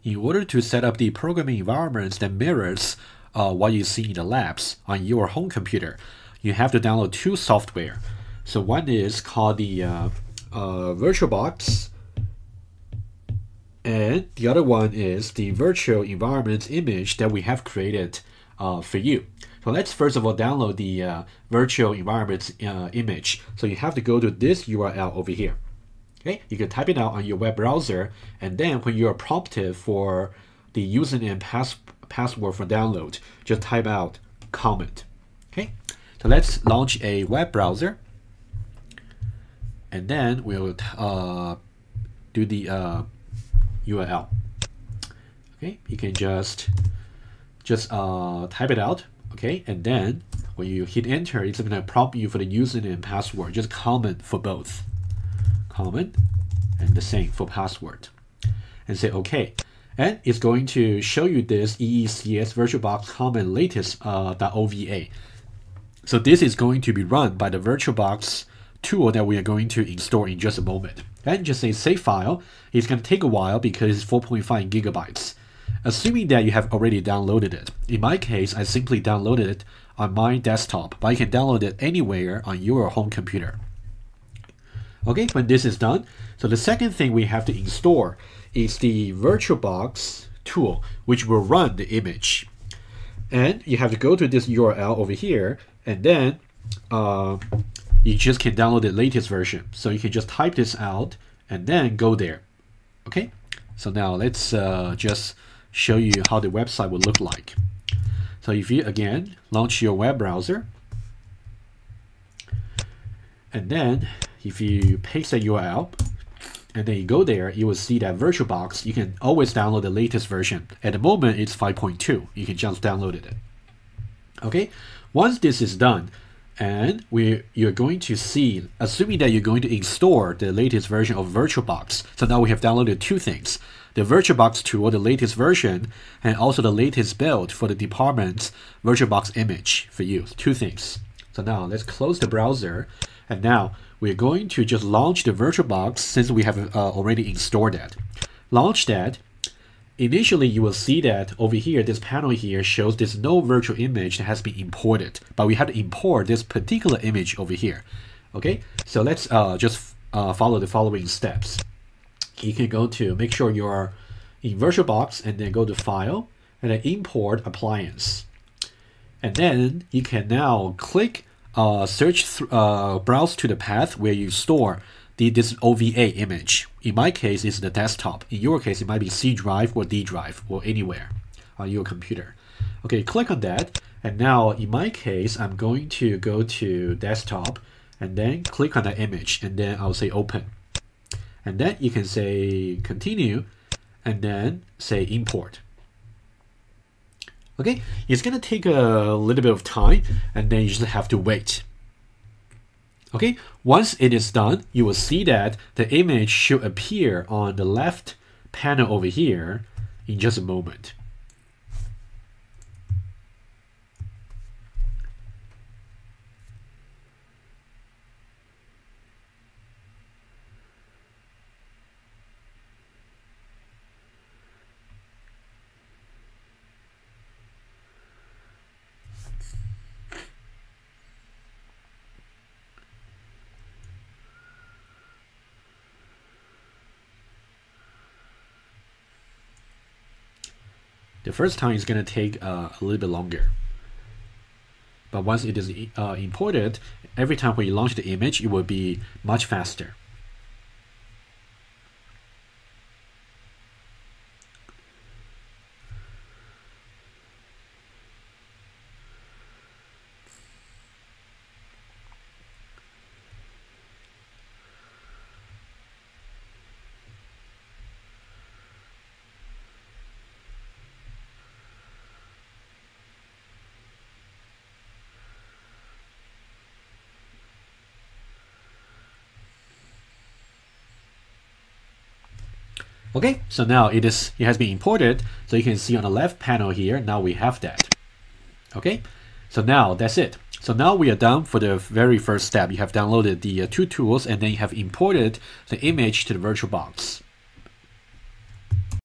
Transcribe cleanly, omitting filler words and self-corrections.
in order to set up the programming environments that mirrors what you see in the labs on your home computer, you have to download two software. So one is called the VirtualBox, and the other one is the virtual environment image that we have created for you. So let's first of all download the virtual environment image. So you have to go to this URL over here. Okay, you can type it out on your web browser, and then when you are prompted for the username and password for download, just type out comment. Okay, so let's launch a web browser, and then we'll do the URL. Okay, you can just type it out. Okay, and then when you hit enter, it's going to prompt you for the username and password. Just comment for both. Comment and the same for password, and say OK, and it's going to show you this EECS VirtualBox comment latest .ova. So this is going to be run by the VirtualBox tool that we are going to install in just a moment. And just say save file. It's going to take a while because it's 4.5 gigabytes. Assuming that you have already downloaded it. In my case, I simply downloaded it on my desktop, but you can download it anywhere on your home computer. Okay, when this is done, so the second thing we have to install is the VirtualBox tool, which will run the image. And you have to go to this URL over here, and then you just can download the latest version. So you can just type this out and then go there. Okay, so now let's just show you how the website will look like. So if you again launch your web browser, and then if you paste the URL and then you go there, you will see that VirtualBox. You can always download the latest version. At the moment, it's 5.2. You can just download it. Okay, once this is done, and you're going to see, assuming that you're going to install the latest version of VirtualBox. So now we have downloaded two things: the VirtualBox tool, the latest version, and also the latest build for the department's VirtualBox image for you. Two things. So now let's close the browser, and now we're going to just launch the VirtualBox since we have already installed that. Launch that. Initially, you will see that over here, this panel here shows there's no virtual image that has been imported, but we have to import this particular image over here. Okay, so let's just follow the following steps. You can go to make sure you're in VirtualBox, and then go to File, and then Import Appliance. And then you can now click browse to the path where you store this OVA image. In my case, it's the desktop. In your case, it might be C drive or D drive or anywhere on your computer. Okay, click on that. And now in my case, I'm going to go to desktop and then click on the image, and then I'll say open. And then you can say continue and then say import. Okay, it's going to take a little bit of time, and then you just have to wait. Okay, once it is done, you will see that the image should appear on the left panel over here in just a moment. The first time is going to take a little bit longer. But once it is imported, every time when you launch the image, it will be much faster. Okay, so now it has been imported, so you can see on the left panel here, now we have that. Okay, so now that's it. So now we are done for the very first step. You have downloaded the two tools, and then you have imported the image to the VirtualBox.